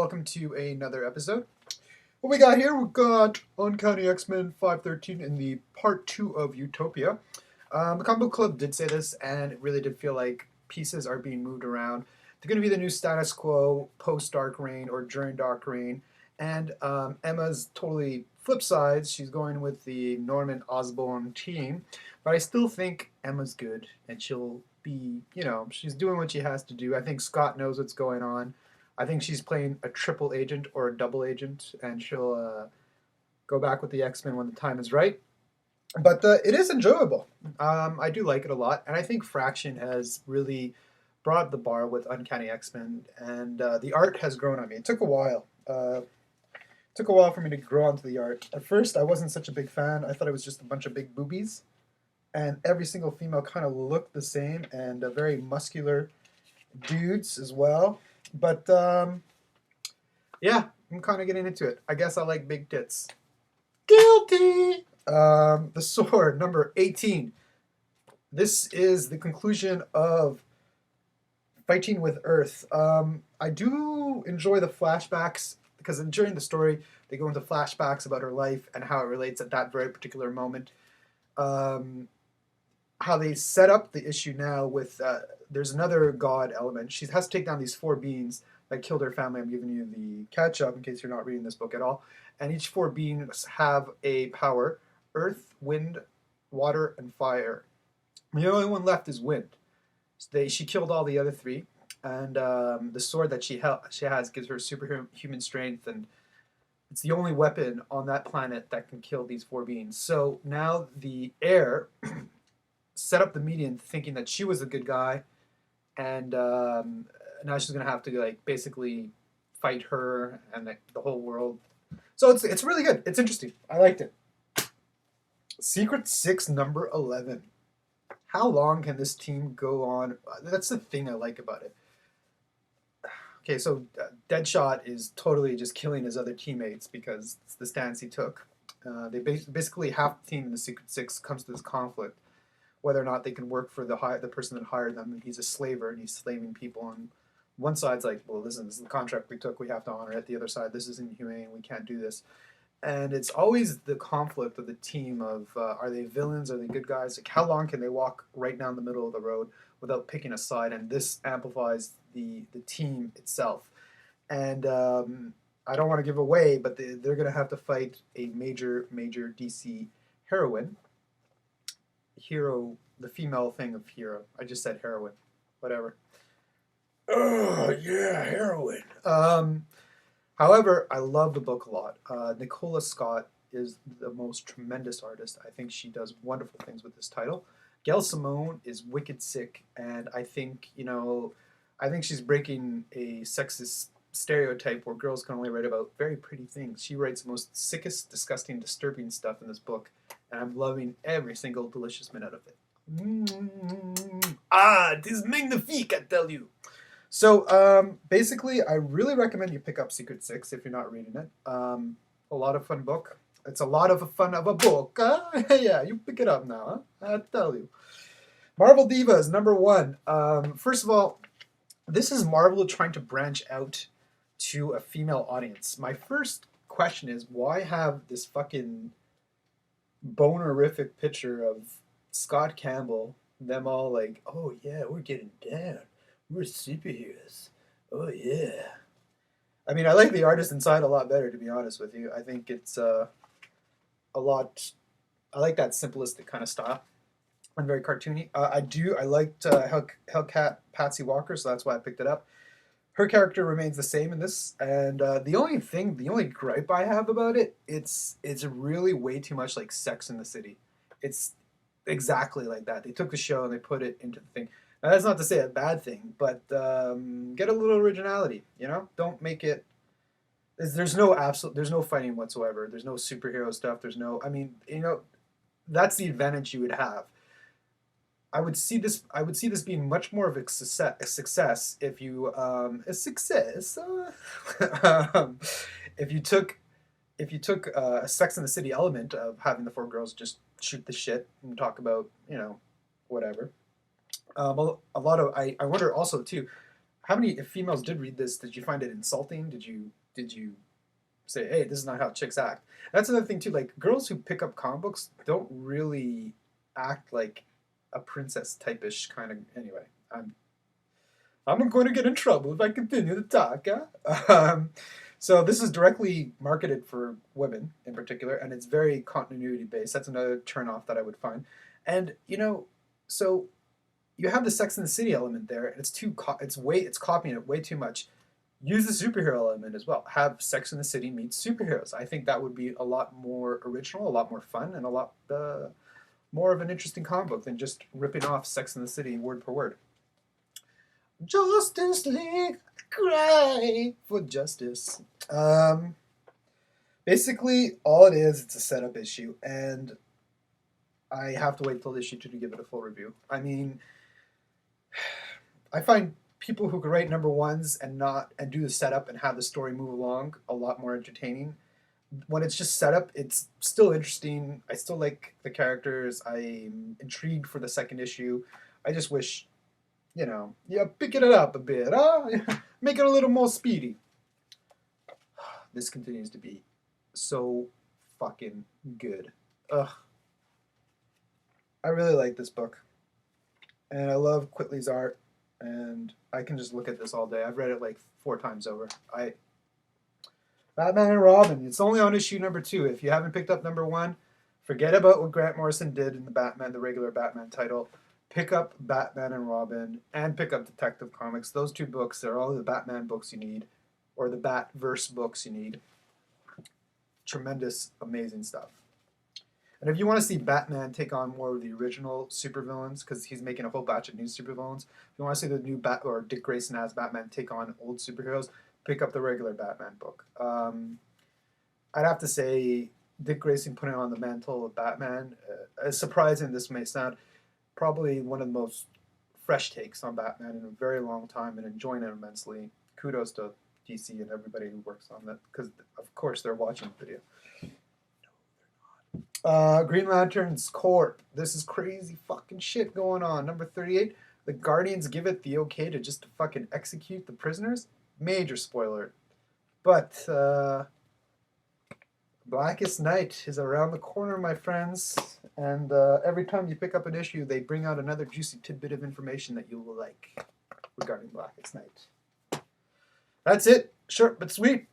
welcome to another episode. What we got here? We've got Uncanny X-Men 513 in the part 2 of Utopia. The comic book club did say this, and it really did feel like pieces are being moved around. They're going to be the new status quo post Dark Reign or during Dark Reign. And Emma's totally flip sides. She's going with the Norman Osborn team. But I still think Emma's good, and she'll be, she's doing what she has to do. I think Scott knows what's going on. I think she's playing a triple agent or a double agent, and she'll go back with the X-Men when the time is right. But it is enjoyable. I do like it a lot, and I think Fraction has really brought the bar with Uncanny X-Men, and the art has grown on me. It took a while. Took a while for me to grow onto the art. At first, I wasn't such a big fan. I thought it was just a bunch of big boobies, and every single female kind of looked the same, and very muscular dudes as well. But yeah, I'm kind of getting into it. I guess I like big tits. Guilty. The Sword, number 18. This is the conclusion of Fighting with Earth. I do enjoy the flashbacks because during the story they go into flashbacks about her life and how it relates at that very particular moment. How they set up the issue now with there's another god element. She has to take down these four beings that killed her family. I'm giving you the catch up in case you're not reading this book at all. And each four beings have a power: earth, wind, water, and fire. The only one left is wind. She killed all the other three, and the sword that she has gives her superhuman strength, and it's the only weapon on that planet that can kill these four beings. So now the heir set up the medium thinking that she was a good guy, and now she's gonna have to basically fight her and the whole world. So it's really good. It's interesting. I liked it. Secret Six, number 11. How long can this team go on? That's the thing I like about it. Okay, so Deadshot is totally just killing his other teammates because it's the stance he took. They basically half the team in the Secret Six comes to this conflict, whether or not they can work for the person that hired them. And he's a slaver and he's slaving people. And one side's like, well, listen, this is the contract we took. We have to honor it. The other side, this is inhumane. We can't do this. And it's always the conflict of the team of are they villains? Are they good guys? Like, how long can they walk right down the middle of the road without picking a side? And this amplifies the team itself. And I don't want to give away, but they're going to have to fight a major DC heroine. Hero, the female thing of hero. I just said heroine. Whatever. Oh, yeah, heroine. However, I love the book a lot. Nicola Scott is the most tremendous artist. I think she does wonderful things with this title. Gail Simone is wicked sick, and I think she's breaking a sexist stereotype where girls can only write about very pretty things. She writes the most sickest, disgusting, disturbing stuff in this book, and I'm loving every single delicious minute of it. It is magnifique, I tell you. So basically, I really recommend you pick up Secret Six if you're not reading it. A lot of fun book. It's a lot of fun of a book. Yeah, you pick it up now. I tell you. Marvel Divas, number 1. First of all, this is Marvel trying to branch out to a female audience. My first question is, why have this fucking bonerific picture of Scott Campbell, them all like, oh yeah, we're getting down. We're superheroes. Oh yeah. I mean, I like the artist inside a lot better, to be honest with you. I think it's a lot. I like that simplistic kind of style and very cartoony. I liked Hellcat Patsy Walker, so that's why I picked it up. Her character remains the same in this, and the only gripe I have about it, it's really way too much like Sex in the City. It's exactly like that. They took the show and they put it into the thing. Now, that's not to say a bad thing, but get a little originality. Don't make it. There's no fighting whatsoever. There's no superhero stuff. That's the advantage you would have. I would see this being much more of a success if you if you took a Sex in the City element of having the four girls just shoot the shit and talk about whatever. A lot of I wonder also too, how many if females did read this, did you find it insulting? Did you say, hey, this is not how chicks act? That's another thing too. Like girls who pick up comic books don't really act like a princess type-ish kind of. Anyway, I'm going to get in trouble if I continue to talk. Huh? So this is directly marketed for women in particular, and it's very continuity based. That's another turnoff that I would find. And so you have the Sex and the City element there, and it's copying it way too much. Use the superhero element as well. Have Sex and the City meets superheroes. I think that would be a lot more original, a lot more fun, and a lot more of an interesting comic book than just ripping off Sex and the City word for word. Justice League, cry for justice. Basically, all it is, it's a setup issue, and I have to wait till issue 2 to give it a full review. I mean, I find people who can write number ones and do the setup and have the story move along a lot more entertaining. When it's just setup, it's still interesting. I still like the characters. I'm intrigued for the second issue. I just wish, picking it up a bit, huh? Make it a little more speedy. This continues to be so fucking good. Ugh. I really like this book. And I love Quitley's art. And I can just look at this all day. I've read it like 4 times over. Batman and Robin. It's only on issue number 2. If you haven't picked up number 1, forget about what Grant Morrison did in the regular Batman title. Pick up Batman and Robin and pick up Detective Comics. Those 2 books are all the Batman books you need, or the Batverse books you need. Tremendous, amazing stuff. And if you want to see Batman take on more of the original supervillains, because he's making a whole batch of new supervillains, if you want to see the new Dick Grayson as Batman take on old superheroes, pick up the regular Batman book. I'd have to say Dick Grayson putting on the mantle of Batman, as surprising this may sound, probably one of the most fresh takes on Batman in a very long time, and enjoying it immensely. Kudos to DC and everybody who works on that, because of course they're watching the video. Green Lantern's Corp. This is crazy fucking shit going on. Number 38. The Guardians give it the okay to just fucking execute the prisoners. Major spoiler. But Blackest Night is around the corner, my friends. And every time you pick up an issue, they bring out another juicy tidbit of information that you will like regarding Blackest Night. That's it. Short but sweet.